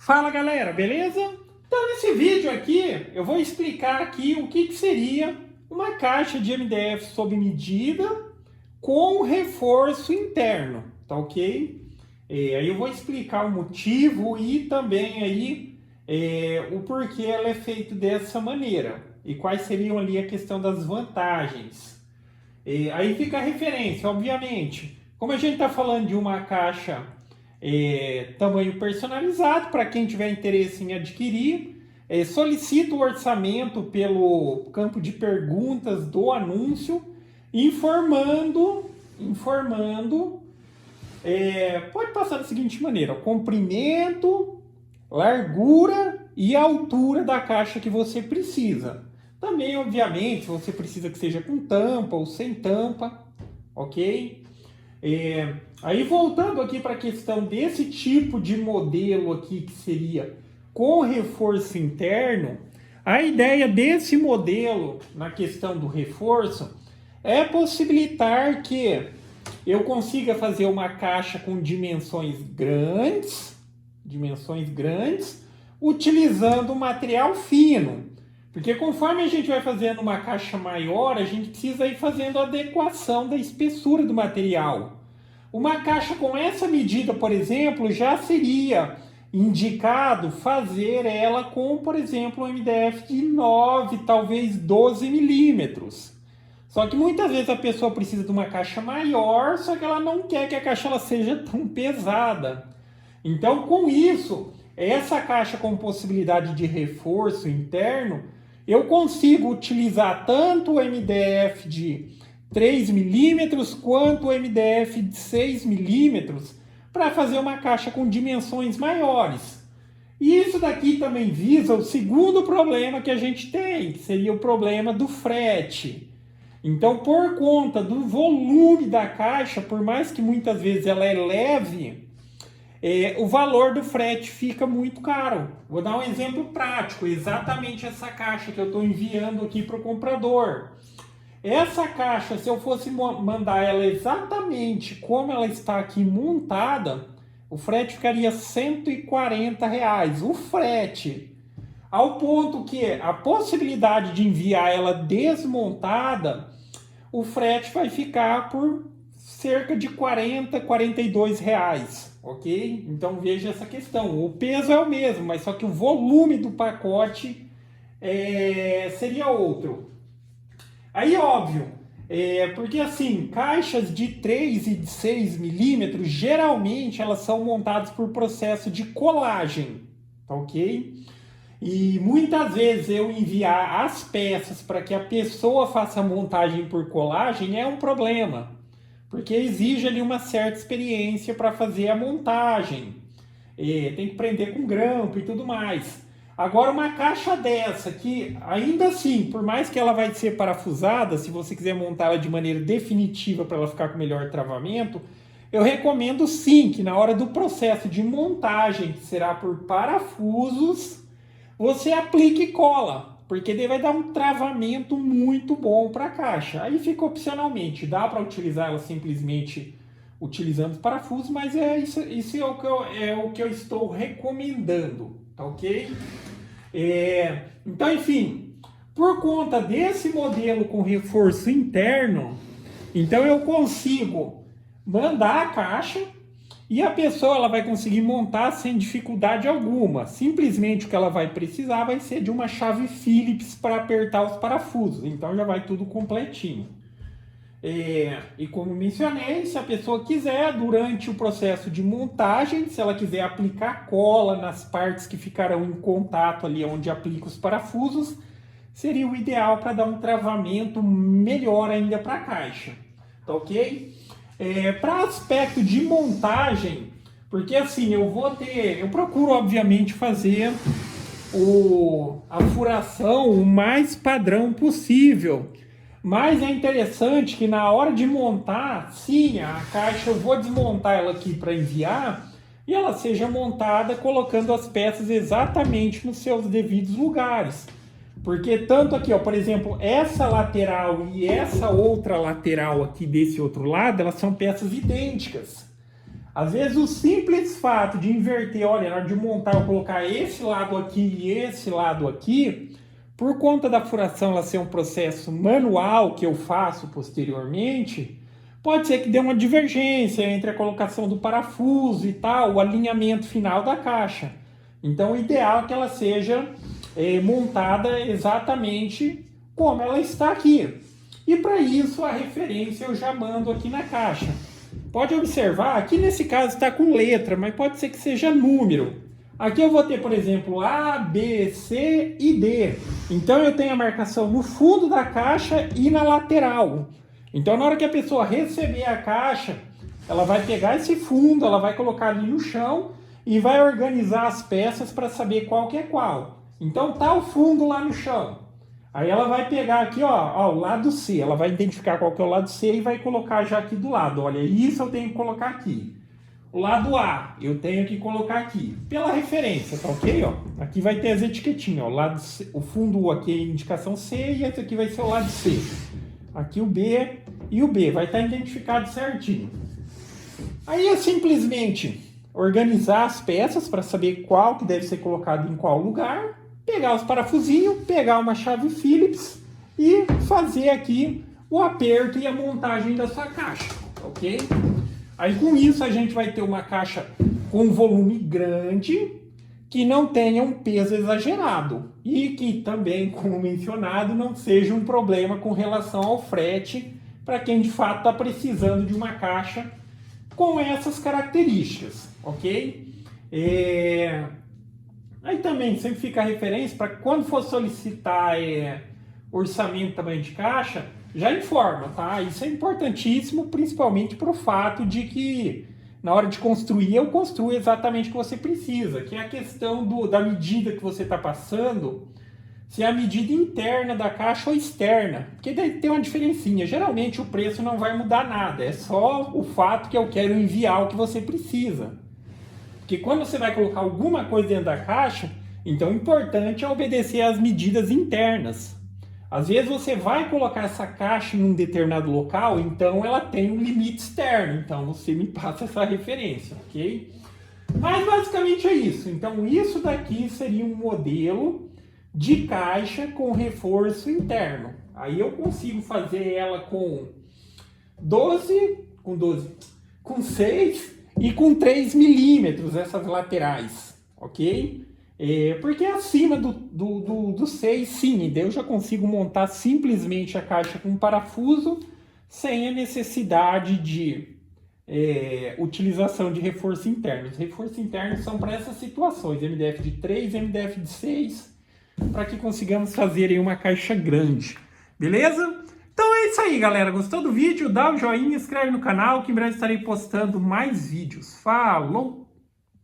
Fala galera, beleza? Então nesse vídeo aqui eu vou explicar aqui o que seria uma caixa de MDF sob medida com reforço interno, tá ok? Aí eu vou explicar o motivo e também aí o porquê ela é feita dessa maneira e quais seriam ali a questão das vantagens. Aí fica a referência, obviamente. Como a gente está falando de uma caixa tamanho personalizado, para quem tiver interesse em adquirir, solicita o orçamento pelo campo de perguntas do anúncio, informando, pode passar da seguinte maneira: o comprimento, largura e altura da caixa que você precisa. Também, obviamente, se você precisa que seja com tampa ou sem tampa, ok? Aí voltando aqui para a questão desse tipo de modelo aqui, que seria com reforço interno, a ideia desse modelo na questão do reforço é possibilitar que eu consiga fazer uma caixa com dimensões grandes, utilizando material fino. Porque conforme a gente vai fazendo uma caixa maior, a gente precisa ir fazendo a adequação da espessura do material. Uma caixa com essa medida, por exemplo, já seria indicado fazer ela com, por exemplo, um MDF de 9, talvez 12 milímetros. Só que muitas vezes a pessoa precisa de uma caixa maior, só que ela não quer que a caixa ela seja tão pesada. Então, com isso, essa caixa com possibilidade de reforço interno, eu consigo utilizar tanto o MDF de 3 milímetros quanto o MDF de 6 milímetros para fazer uma caixa com dimensões maiores. E isso daqui também visa o segundo problema que a gente tem, que seria o problema do frete. Então, por conta do volume da caixa, por mais que muitas vezes ela é leve, o valor do frete fica muito caro. Vou dar um exemplo prático, exatamente essa caixa que eu estou enviando aqui para o comprador. Essa caixa, se eu fosse mandar ela exatamente como ela está aqui montada, o frete ficaria R$ 140. O frete, ao ponto que a possibilidade de enviar ela desmontada, o frete vai ficar por cerca de R$ 40, R$ 42, ok? Então veja essa questão. O peso é o mesmo, mas só que o volume do pacote seria outro. Aí, óbvio, porque assim, caixas de 3 e de 6 milímetros, geralmente elas são montadas por processo de colagem, ok? E muitas vezes eu enviar as peças para que a pessoa faça a montagem por colagem é um problema, porque exige ali uma certa experiência para fazer a montagem, tem que prender com grampo e tudo mais. Agora, uma caixa dessa, que ainda assim, por mais que ela vai ser parafusada, se você quiser montá-la de maneira definitiva para ela ficar com melhor travamento, eu recomendo sim que na hora do processo de montagem, que será por parafusos, você aplique cola, porque daí vai dar um travamento muito bom para a caixa. Aí fica opcionalmente, dá para utilizar ela simplesmente utilizando os parafusos, mas isso é o que eu estou recomendando, tá ok? Então, enfim, por conta desse modelo com reforço interno, então eu consigo mandar a caixa e a pessoa ela vai conseguir montar sem dificuldade alguma. Simplesmente o que ela vai precisar vai ser de uma chave Phillips para apertar os parafusos. Então já vai tudo completinho. E como mencionei, se a pessoa quiser, durante o processo de montagem, se ela quiser aplicar cola nas partes que ficarão em contato ali onde aplica os parafusos, seria o ideal para dar um travamento melhor ainda para a caixa, tá ok? Para aspecto de montagem, porque assim, eu procuro obviamente fazer a furação o mais padrão possível. Mas é interessante que na hora de montar, sim, a caixa eu vou desmontar ela aqui para enviar e ela seja montada colocando as peças exatamente nos seus devidos lugares. Porque tanto aqui, ó, por exemplo, essa lateral e essa outra lateral aqui desse outro lado, elas são peças idênticas. Às vezes o simples fato de inverter, olha, na hora de montar eu colocar esse lado aqui e esse lado aqui, por conta da furação ela ser um processo manual que eu faço posteriormente, pode ser que dê uma divergência entre a colocação do parafuso e tal, o alinhamento final da caixa. Então o ideal é que ela seja montada exatamente como ela está aqui. E para isso a referência eu já mando aqui na caixa. Pode observar, aqui nesse caso está com letra, mas pode ser que seja número. Aqui eu vou ter, por exemplo, A, B, C e D. Então eu tenho a marcação no fundo da caixa e na lateral. Então na hora que a pessoa receber a caixa, ela vai pegar esse fundo, ela vai colocar ali no chão e vai organizar as peças para saber qual que é qual. Então tá o fundo lá no chão. Aí ela vai pegar aqui, ó, o lado C. Ela vai identificar qual que é o lado C e vai colocar já aqui do lado. Olha, isso eu tenho que colocar aqui. O lado A, eu tenho que colocar aqui. Pela referência, tá ok? Ó, aqui vai ter as etiquetinhas, ó. O lado C, o fundo aqui é indicação C e esse aqui vai ser o lado C. Aqui o B e o B. Vai estar identificado certinho. Aí é simplesmente organizar as peças para saber qual que deve ser colocado em qual lugar. Pegar os parafusinhos, pegar uma chave Phillips e fazer aqui o aperto e a montagem da sua caixa, ok? Aí com isso a gente vai ter uma caixa com volume grande, que não tenha um peso exagerado e que também, como mencionado, não seja um problema com relação ao frete para quem de fato está precisando de uma caixa com essas características, ok? Aí também sempre fica a referência para quando for solicitar orçamento tamanho de caixa, já informa, tá? Isso é importantíssimo, principalmente para o fato de que na hora de construir, eu construo exatamente o que você precisa, que é a questão da medida que você está passando, se é a medida interna da caixa ou externa, porque daí tem uma diferencinha. Geralmente o preço não vai mudar nada, é só o fato que eu quero enviar o que você precisa. Porque quando você vai colocar alguma coisa dentro da caixa, então o importante é obedecer às medidas internas. Às vezes você vai colocar essa caixa em um determinado local, então ela tem um limite externo. Então você me passa essa referência, ok? Mas basicamente é isso. Então isso daqui seria um modelo de caixa com reforço interno. Aí eu consigo fazer ela com 6 e com 3 milímetros essas laterais, ok? Porque acima do 6, sim, daí eu já consigo montar simplesmente a caixa com parafuso sem a necessidade de utilização de reforço interno. Os reforços internos são para essas situações, MDF de 3, MDF de 6, para que consigamos fazer aí uma caixa grande, beleza? Então é isso aí, galera. Gostou do vídeo? Dá um joinha, inscreve no canal que em breve estarei postando mais vídeos. Falou!